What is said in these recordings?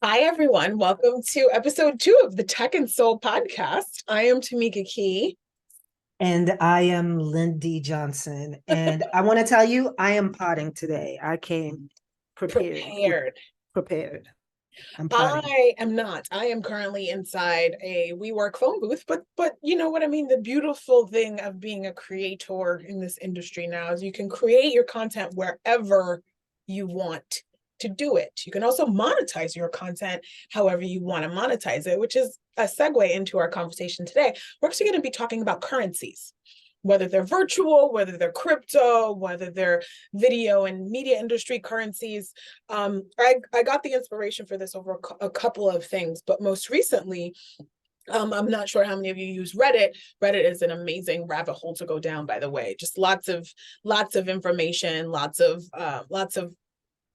Hi, everyone. Welcome to episode 2 of the Tech and Soul podcast. I am Tameka Key. And I am Lynn D. Johnson. And I want to tell you, I am potting today. I came prepared with Prepared. prepared. I'm potting. I am not. I am currently inside a WeWork phone booth, but you know what I mean? The beautiful thing of being a creator in this industry now is you can create your content wherever you want to do it. You can also monetize your content however you want to monetize it, which is a segue into our conversation today. We're actually going to be talking about currencies, whether they're virtual, whether they're crypto, whether they're video and media industry currencies. I got the inspiration for this over a couple of things, but most recently, I'm not sure how many of you use Reddit. Reddit is an amazing rabbit hole to go down, by the way. Just lots of information, lots of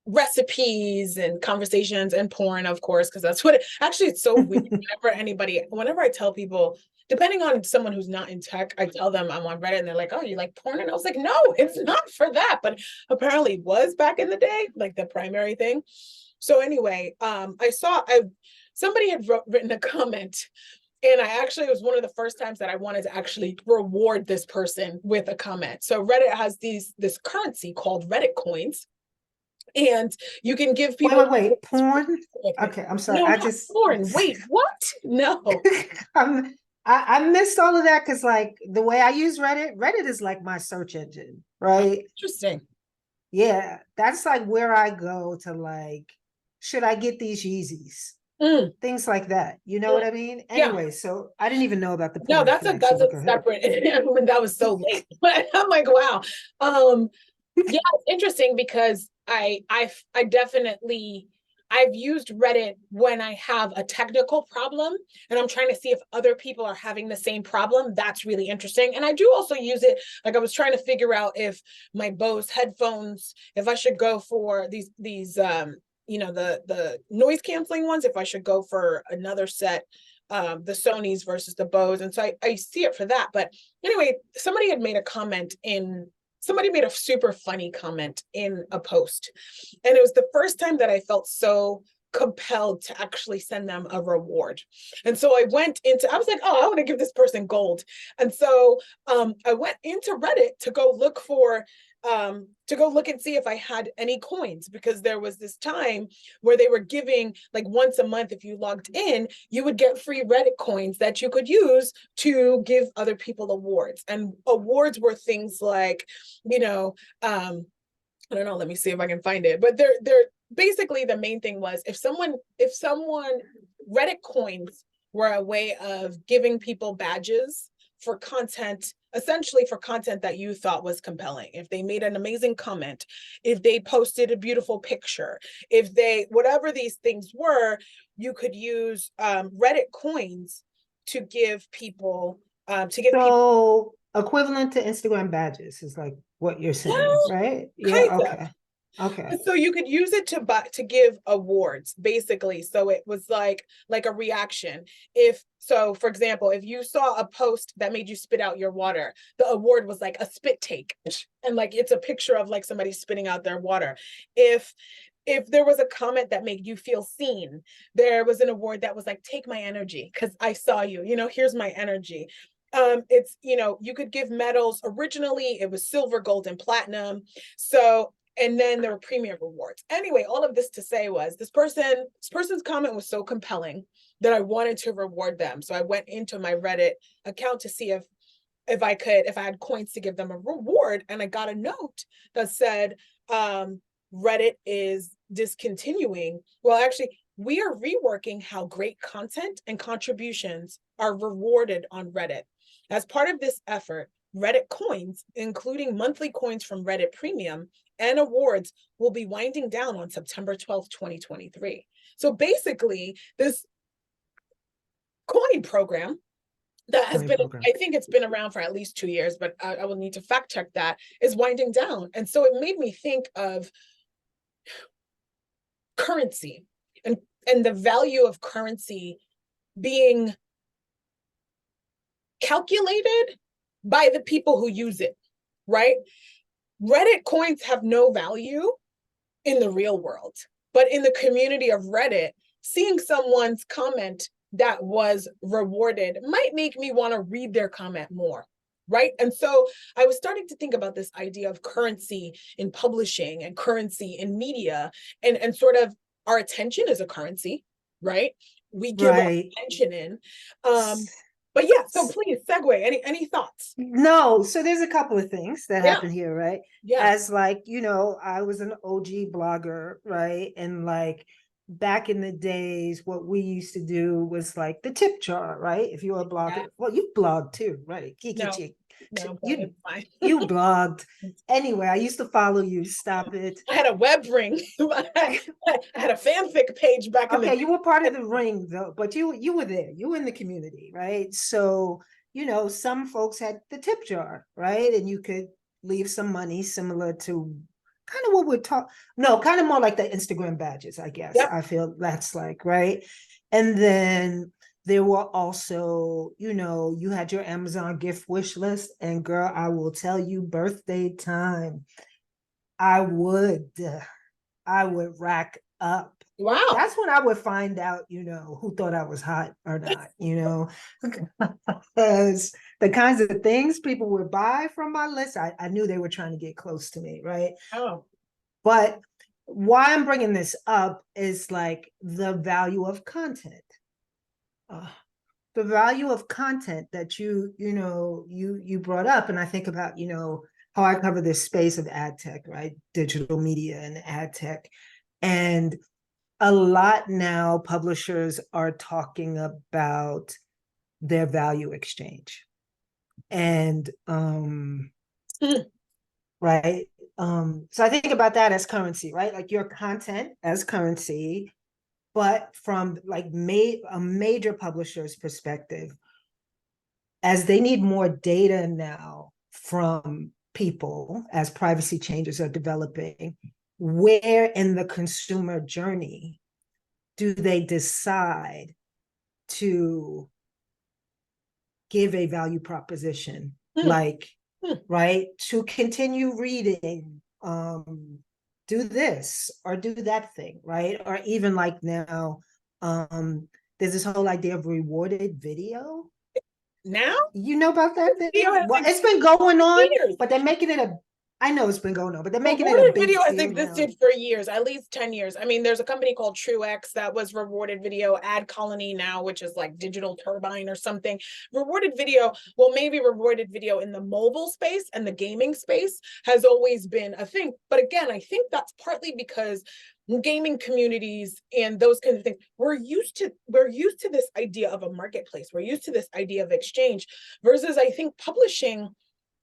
recipes and conversations and porn, of course, because that's what actually it's so weird. Whenever I tell people, depending on someone who's not in tech, I tell them I'm on Reddit and they're like, oh, you like porn? And I was like, no, it's not for that. But apparently it was back in the day, like the primary thing. So anyway, somebody had written a comment, and I actually, it was one of the first times that I wanted to actually reward this person with a comment. So Reddit has this currency called Reddit coins, and you can give Wait, people wait, wait. Porn? Okay, I'm sorry. no, I not just porn. Wait, what? No. I'm I missed all of that because like the way I use Reddit is like my search engine, Oh, right? interesting. Yeah, that's like where I go to like, should I get these Yeezys? Mm, Things like that. You know mm, what I mean? yeah. Anyway, so I didn't even know about the No, porn that's a thing. So go ahead. separate when that was so late. But I'm like, wow. Um, yeah, it's interesting because I definitely I've used Reddit when I have a technical problem and I'm trying to see if other people are having the same problem. That's really interesting. And I do also use it, like I was trying to figure out if my Bose headphones, if I should go for these the noise canceling ones, if I should go for another set, the Sony's versus the Bose. And so I see it for that. But anyway, somebody made a super funny comment in a post. And it was the first time that I felt so compelled to actually send them a reward. And so I was like, oh, I want to give this person gold. And so I went into Reddit to go look and see if I had any coins, because there was this time where they were giving, like, once a month, if you logged in, you would get free Reddit coins that you could use to give other people awards. And awards were things like, you know, I don't know, let me see if I can find it. But they're basically, the main thing was, if someone Reddit coins were a way of giving people badges for content, essentially for content that you thought was compelling. If they made an amazing comment, if they posted a beautiful picture, if they, whatever these things were, you could use Reddit coins to give people So equivalent to Instagram badges is like what you're saying, well, right? kind Yeah, of. okay. Okay. So you could use it to give awards, basically. So it was like a reaction. If so, for example, if you saw a post that made you spit out your water, the award was like a spit take, and like it's a picture of like somebody spitting out their water. If there was a comment that made you feel seen, there was an award that was like, take my energy because I saw you, here's my energy. It's, you could give medals. Originally it was silver, gold, and platinum. So, and then there were premium rewards. Anyway, all of this to say was, this person's comment was so compelling that I wanted to reward them. So I went into my Reddit account to see if I had coins to give them a reward, and I got a note that said, Reddit is discontinuing. Well, actually, we are reworking how great content and contributions are rewarded on Reddit. As part of this effort, Reddit coins, including monthly coins from Reddit Premium and awards, will be winding down on September 12th, 2023. So basically, this coin program that has Coin been, program. I think it's been around for at least 2 years, but I will need to fact check that, is winding down. And so it made me think of currency and the value of currency being calculated by the people who use it, right? Reddit coins have no value in the real world, but in the community of Reddit, seeing someone's comment that was rewarded might make me want to read their comment more. Right. And so I was starting to think about this idea of currency in publishing and currency in media, and sort of our attention is a currency, right? We give our Right. attention in. But yeah, so please segue. Any thoughts? No, so there's a couple of things that Yeah. happen here, right? Yeah. As like, I was an OG blogger, right? And like back in the days, what we used to do was like the tip jar, right? If you were a blogger, Yeah. well, you blogged too, right? Kiki No, chick. no, but You it's fine. you blogged. Anyway, I used to follow you. Stop it. I had a web ring. I had a fanfic page back in the Okay, day. you were part of the ring though, but you were there. You were in the community, right? So, some folks had the tip jar, right? And you could leave some money similar to kind of what we're talking. No, kind of more like the Instagram badges, I guess. Yep. I feel that's like, right? And then there were also, you had your Amazon gift wish list. And girl, I will tell you, birthday time, I would rack up. Wow. That's when I would find out, who thought I was hot or not, because the kinds of things people would buy from my list, I knew they were trying to get close to me, right? Oh. But why I'm bringing this up is like the value of content. The value of content that you brought up, and I think about, how I cover this space of ad tech, right? Digital media and ad tech. And a lot now publishers are talking about their value exchange. And right. So I think about that as currency, right? Like your content as currency, but from like a major publisher's perspective, as they need more data now from people as privacy changes are developing, where in the consumer journey do they decide to give a value proposition, like, right, to continue reading, do this or do that thing, right? Or even like now, there's this whole idea of rewarded video. Now? You know about that thing? Video has Well, it's been going on, years. but they're making it I know it's been going on, but they're making it a Rewarded big video has deal now. existed for years, at least 10 years. I mean, there's a company called TrueX that was rewarded video, Ad Colony now, which is like Digital Turbine or something. Rewarded video, well, maybe rewarded video in the mobile space and the gaming space has always been a thing. But again, I think that's partly because gaming communities and those kinds of things, we're used to this idea of a marketplace. We're used to this idea of exchange versus I think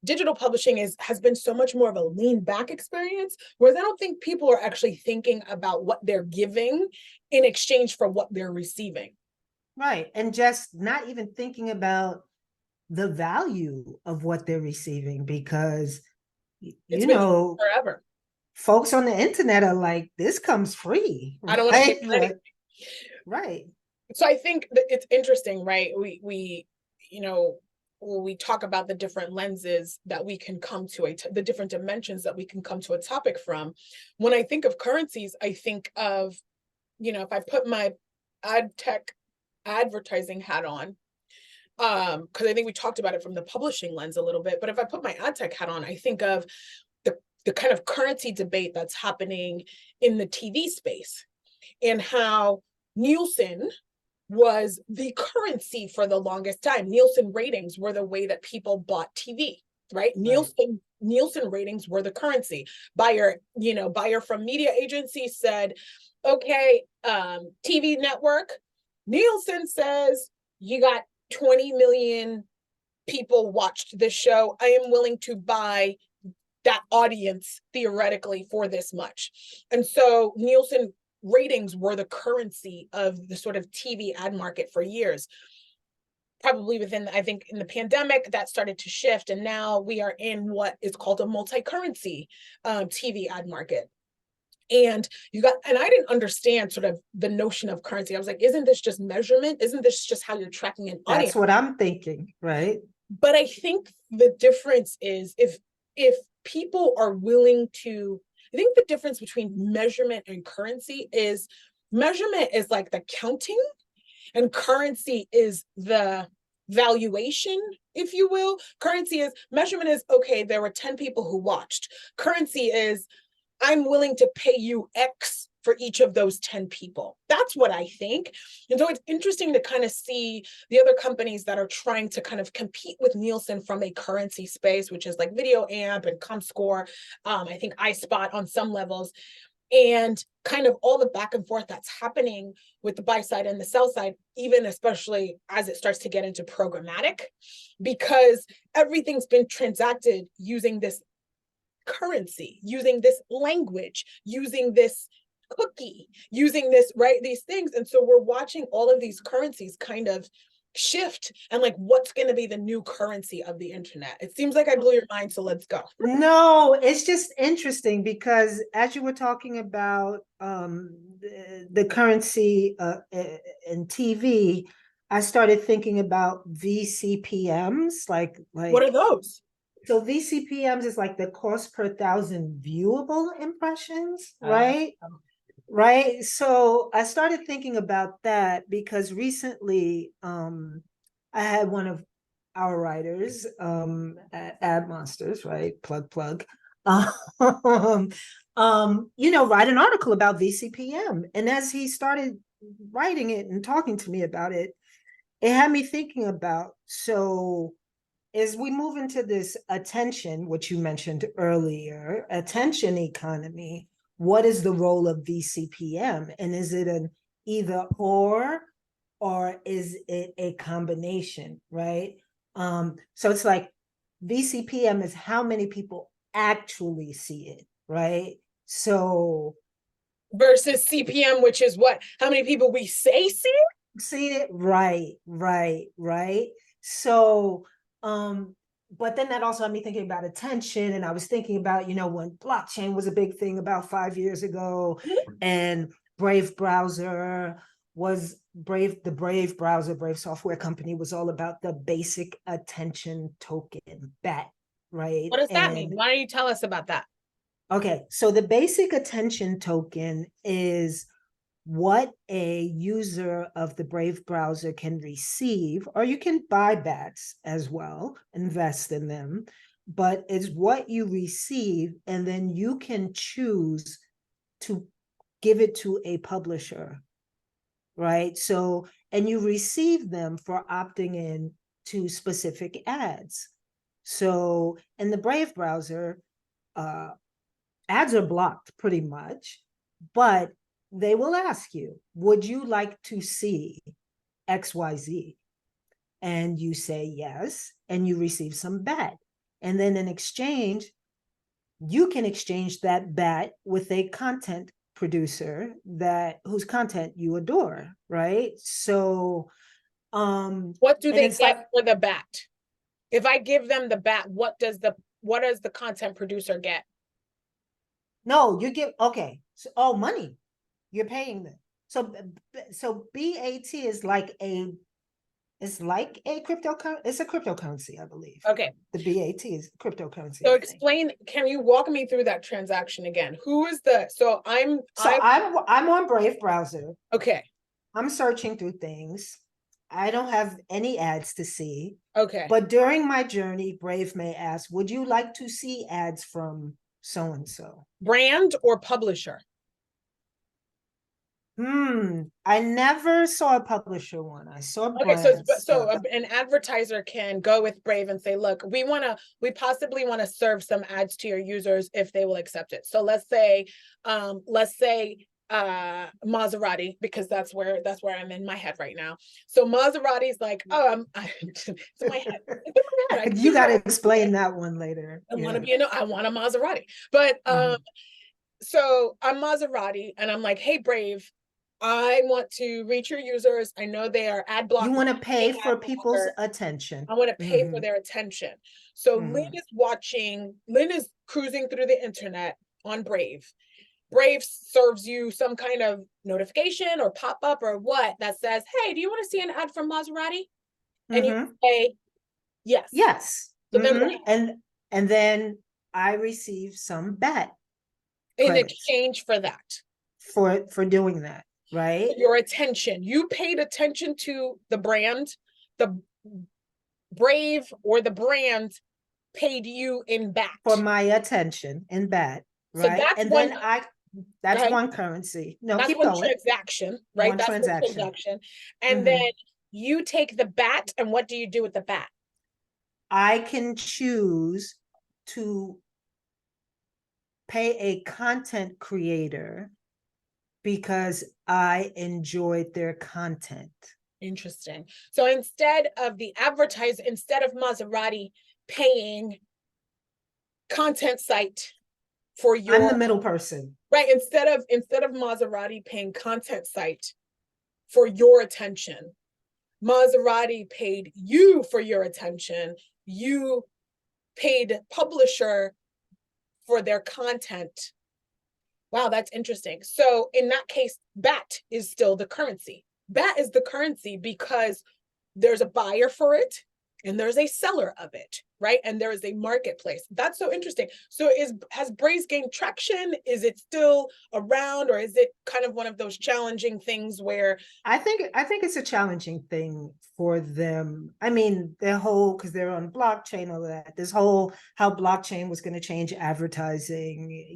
digital publishing has been so much more of a lean back experience, whereas I don't think people are actually thinking about what they're giving in exchange for what they're receiving. Right. And just not even thinking about the value of what they're receiving, because, It's been forever. Folks on the internet are like, this comes free. I don't want to pay for Right? anything. Right. So I think that it's interesting, right? We when we talk about the different lenses that we can come to the different dimensions that we can come to a topic from. When I think of currencies, I think of, if I put my ad tech advertising hat on, because I think we talked about it from the publishing lens a little bit, but if I put my ad tech hat on, I think of the kind of currency debate that's happening in the TV space and how Nielsen was the currency for the longest time. Nielsen ratings were the way that people bought TV, right? Nielsen ratings were the currency. Buyer from media agency said, okay, TV network, Nielsen says you got 20 million people watched this show. I am willing to buy that audience theoretically for this much. And so Nielsen ratings were the currency of the sort of TV ad market for years. Probably within, I think in the pandemic, that started to shift. And now we are in what is called a multi-currency TV ad market. And I didn't understand sort of the notion of currency. I was like, isn't this just measurement? Isn't this just how you're tracking an audience? That's what I'm thinking, right? But I think the difference is if people are willing to, I think the difference between measurement and currency is measurement is like the counting, and currency is the valuation, if you will. Currency is, measurement is, okay, there were 10 people who watched. Currency is, I'm willing to pay you X for each of those 10 people. That's what I think. And so it's interesting to kind of see the other companies that are trying to kind of compete with Nielsen from a currency space, which is like Video Amp and ComScore. I think iSpot on some levels, and kind of all the back and forth that's happening with the buy side and the sell side, even especially as it starts to get into programmatic, because everything's been transacted using this currency, using this language, using this cookie, using this, right, these things. And so we're watching all of these currencies kind of shift, and like, what's going to be the new currency of the internet? It seems like I blew your mind, so let's go. No, it's just interesting because as you were talking about the currency in TV, I started thinking about VCPMs, What are those? so VCPMs is like the cost per thousand viewable impressions, right? Right. So I started thinking about that because recently I had one of our writers, Ad Monsters, right? Plug. Write an article about VCPM. And as he started writing it and talking to me about it, it had me thinking about, so as we move into this attention, which you mentioned earlier, attention economy, what is the role of VCPM? And is it an either or is it a combination, right? So it's like VCPM is how many people actually see it, right? So versus CPM, which is what, how many people we say see it? Right. So but then that also had me thinking about attention, and I was thinking about, when blockchain was a big thing about 5 years ago, and Brave browser was the Brave browser, Brave software company, was all about the basic attention token, BAT, right? What does that mean? Why don't you tell us about that? Okay, so the basic attention token is what a user of the Brave browser can receive, or you can buy bats as well, invest in them, but it's what you receive, and then you can choose to give it to a publisher, right? So, and you receive them for opting in to specific ads. So in the Brave browser, ads are blocked pretty much, but they will ask you, would you like to see XYZ? And you say yes, and you receive some BAT. And then in exchange, you can exchange that BAT with a content producer whose content you adore, right? So what do they get for the BAT? If I give them the BAT, what does the content producer get? No, you give, okay. So, money. You're paying them. So BAT is like a cryptocurrency. It's a cryptocurrency, I believe. Okay. The BAT is cryptocurrency. So explain, can you walk me through that transaction again? Who is I'm on Brave browser. Okay. I'm searching through things. I don't have any ads to see. Okay. But during my journey, Brave may ask, would you like to see ads from so-and-so? Brand or publisher? I never saw a publisher one. I saw brands. Okay, so an advertiser can go with Brave and say, look, we possibly want to serve some ads to your users if they will accept it. So let's say Maserati, because that's where I'm in my head right now. So Maserati's like, it's in my head. It's in my head. You got to explain that one later. I want a Maserati. But so I'm Maserati, and I'm like, hey, Brave, I want to reach your users. I know they are ad blocked. You want to pay for people's attention. I want to pay for their attention. So Lynn is cruising through the internet on Brave. Brave serves you some kind of notification or pop-up or what that says, hey, do you want to see an ad from Maserati? And you say yes. Yes. So then and then I receive some BAT in exchange for that. For doing that. right? Your attention. You paid attention to the brand, the brave or the brand paid you in bat. For my attention in bat, So right? that's And one, then that's one currency. No, that's keep one going. transaction, right? One That's one transaction. transaction. And then Mhm. you take the bat, and what do you do with the bat? I can choose to pay a content creator because I enjoyed their content. Interesting. So instead of Maserati paying content site for I'm the your, middle person. right, instead of Maserati paying content site for your attention, Maserati paid you for your attention. You paid publisher for their content. Wow, that's interesting. So in that case, BAT is still the currency. BAT is the currency because there's a buyer for it and there's a seller of it, right? And there is a marketplace. That's so interesting. So has Braze gained traction? Is it still around, or is it kind of one of those challenging things where I think it's a challenging thing for them. I mean, their whole, because they're on blockchain, all that. This whole how blockchain was going to change advertising.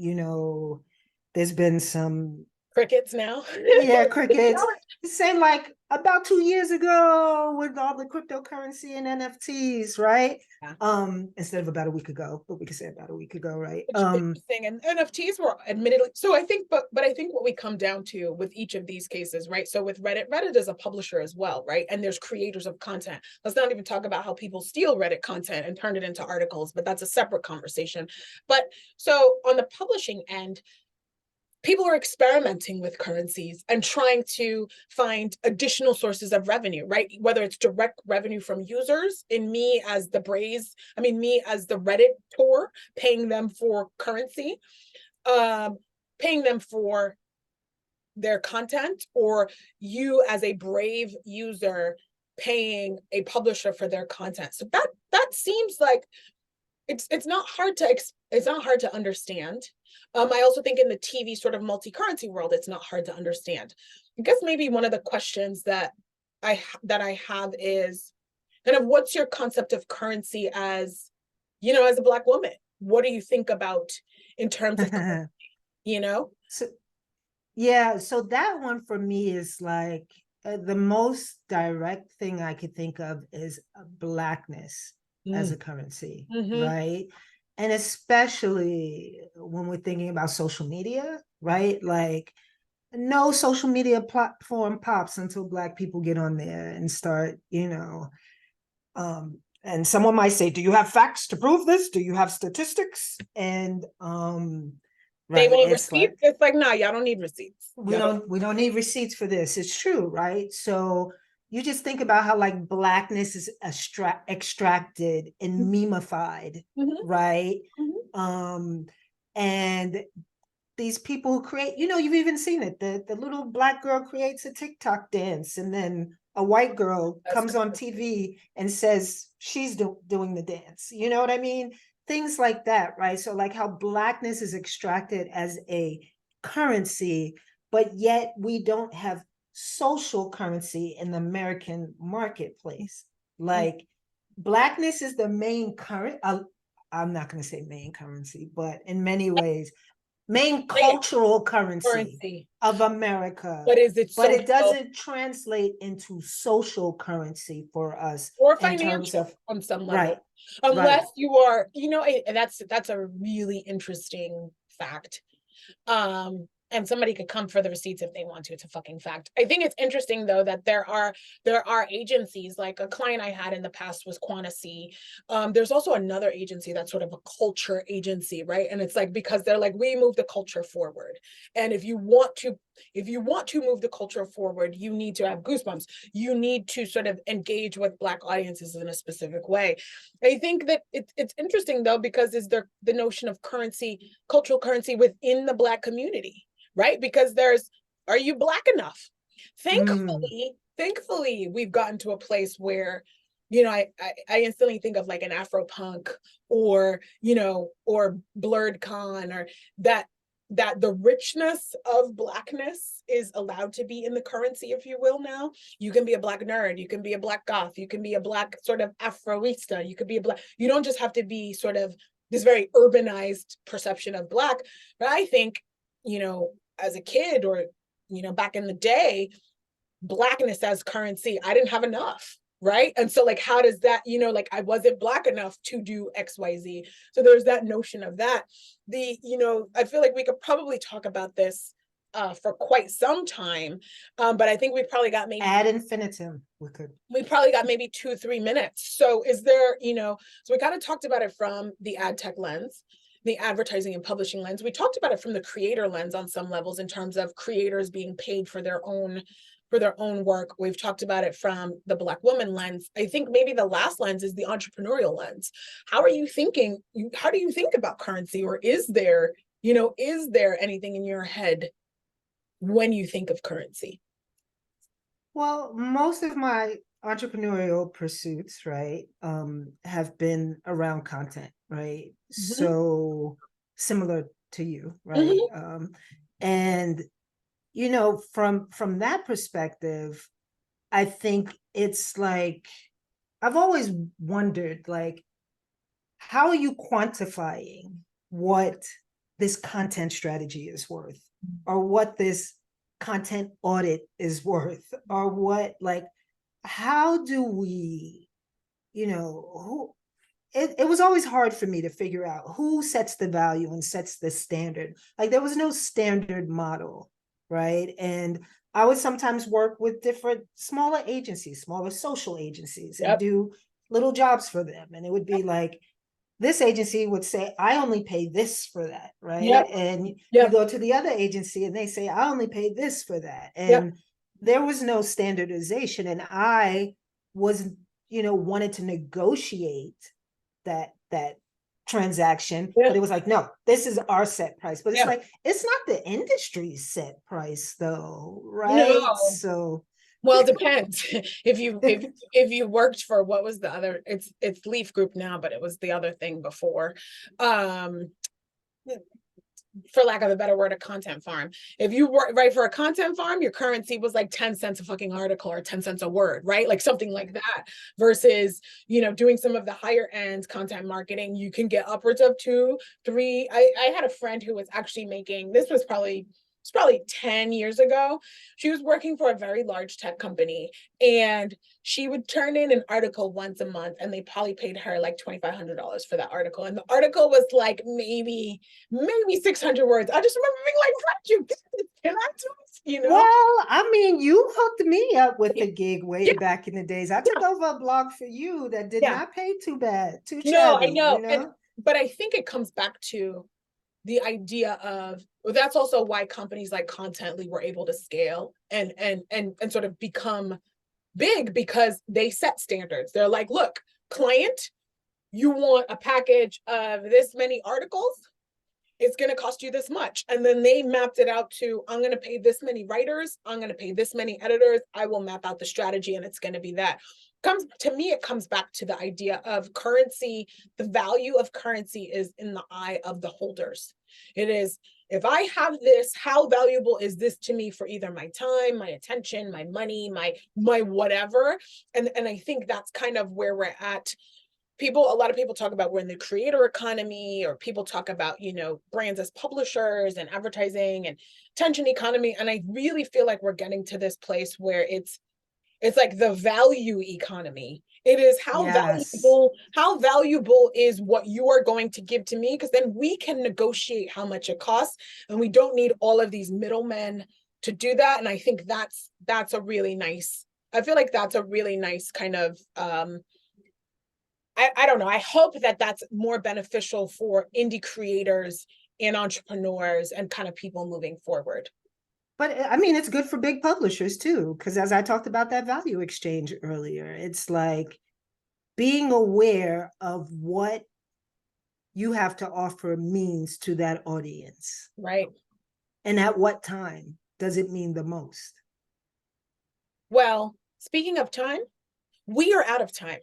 There's been some crickets now? yeah, crickets. Same like about 2 years ago with all the cryptocurrency and NFTs, right? Yeah. Instead of about a week ago, but we could say about a week ago, right? Interesting. And NFTs were admittedly so I think, but I think what we come down to with each of these cases, right? So with Reddit is a publisher as well, right? And there's creators of content. Let's not even talk about how people steal Reddit content and turn it into articles, but that's a separate conversation. But so on the publishing end, people are experimenting with currencies and trying to find additional sources of revenue, right? Whether it's direct revenue from users, me as the Reddit tour, paying them for currency, paying them for their content, or you as a Brave user paying a publisher for their content. So that seems like it's not hard to understand. I also think in the TV sort of multi-currency world, it's not hard to understand. I guess maybe one of the questions that I have is kind of, what's your concept of currency as a Black woman? What do you think about in terms of currency, you know? So yeah, so that one for me is like the most direct thing I could think of is blackness as a currency, Mm-hmm. right? And especially when we're thinking about social media, right? Like no social media platform pops until Black people get on there and start, and someone might say, do you have facts to prove this? Do you have statistics? And They right, want it's like receipts. It's like, nah, y'all don't need receipts. we don't need receipts for this. It's true, right? So you just think about how like blackness is extracted and memeified, Mm-hmm. right? Mm-hmm. And these people who create, you've even seen it. The little Black girl creates a TikTok dance, and then a white girl comes on TV and says she's doing the dance. You know what I mean? Things like that, right? So like how blackness is extracted as a currency, but yet we don't have social currency in the American marketplace. Like blackness is the main current. I'm not going to say main currency, but in many ways, main cultural currency of America. But is it But social it doesn't translate into social currency for us or in terms financial of on some level? right, Unless right. you are, and that's a really interesting fact. And somebody could come for the receipts if they want to. It's a fucking fact. I think it's interesting though that there are agencies, like a client I had in the past was Quantasy. There's also another agency that's sort of a culture agency, right? And it's like, because they're like, we move the culture forward. And if you want to move the culture forward, you need to have goosebumps. You need to sort of engage with Black audiences in a specific way. I think that it's interesting though, because is there the notion of currency, cultural currency within the Black community, right? Because are you Black enough? Thankfully, we've gotten to a place where, I instantly think of like an Afro punk or Blurred Con, or that that the richness of Blackness is allowed to be in the currency, if you will. Now you can be a Black nerd, you can be a Black goth, you can be a Black sort of Afroista, you could be a Black, you don't just have to be sort of this very urbanized perception of Black. But I think, you know, as a kid, or, you know, back in the day, Blackness as currency, I didn't have enough, right? And so like, how does that, you know, like I wasn't Black enough to do XYZ. So there's that notion of that. You know, I feel like we could probably talk about this for quite some time, but I think we probably got maybe ad infinitum. We probably got maybe 2-3 minutes. So is there, you know, so we kind of talked about it from the ad tech lens, the advertising and publishing lens. We talked about it from the creator lens on some levels, in terms of creators being paid for their own work. We've talked about it from the Black woman lens. I think maybe the last lens is the entrepreneurial lens. How are you thinking? How do you think about currency? Or is there, you know, is there anything in your head when you think of currency? Well, most of my entrepreneurial pursuits, right, have been around content, right? Mm-hmm. So similar to you, right? Mm-hmm. And you know, from that perspective, I think it's like, I've always wondered, like, how are you quantifying what this content strategy is worth, or what this content audit is worth, or what, like, how do we, you know, who, it was always hard for me to figure out who sets the value and sets the standard. Like, there was no standard model, right? And I would sometimes work with different smaller agencies, smaller social agencies, and Yep. do little jobs for them. And it would be like, this agency would say, I only pay this for that, right? Yep. And you Yep. go to the other agency and they say, I only pay this for that. Yep. And there was no standardization. And I was, you know, wanted to negotiate that transaction, but Yep. it was like, no, this is our set price. But it's Yeah. like, it's not the industry's set price though, right? No. So Well, it depends. If you worked for, what was the other, it's Leaf Group now, but it was the other thing before. Um, for lack of a better word, a content farm. If you work right for a content farm, your currency was like 10 cents a fucking article, or 10 cents a word, right? Like something like that. Versus, you know, doing some of the higher end content marketing, you can get upwards of 2, 3. I had a friend who was actually making, this was probably, it's probably 10 years ago. She was working for a very large tech company, and she would turn in an article once a month, and they probably paid her like $2,500 for that article. And the article was like maybe 600 words. I just remember being like, "What you can I do this?" You well, know? I mean, you hooked me up with Yeah, a gig way yeah, back in the days. I took over a blog for you that did yeah. not pay too bad, too No, I shabby, know. you And know? but I think it comes back to the idea of, well, that's also why companies like Contently were able to scale and sort of become big, because they set standards. They're like, look, client, you want a package of this many articles, it's going to cost you this much. And then they mapped it out to, I'm going to pay this many writers, I'm going to pay this many editors, I will map out the strategy, and it's going to be that. Comes to me, it comes back to the idea of currency. The value of currency is in the eye of the holders. It is, if I have this, how valuable is this to me for either my time, my attention, my money, my whatever. And I think that's kind of where we're at. A lot of people talk about we're in the creator economy, or people talk about, you know, brands as publishers and advertising and attention economy. And I really feel like we're getting to this place where it's like the value economy. It is Yes. how valuable is what you are going to give to me, because then we can negotiate how much it costs, and we don't need all of these middlemen to do that. And I think that's a really nice, I feel like that's a really nice kind of I don't know. I hope that that's more beneficial for indie creators and entrepreneurs and kind of people moving forward. But I mean, it's good for big publishers too, because as I talked about that value exchange earlier, it's like being aware of what you have to offer means to that audience. Right. And at what time does it mean the most? Well, speaking of time, we are out of time.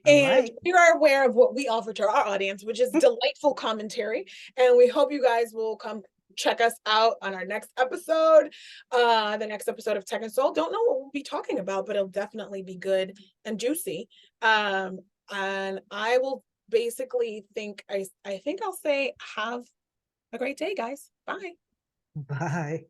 All And right. we are aware of what we offer to our audience, which is delightful commentary. And we hope you guys will come check us out on our next episode. The next episode of Tech and Soul. Don't know what we'll be talking about, but it'll definitely be good and juicy. And I will basically I think I'll say have a great day, guys. Bye. Bye.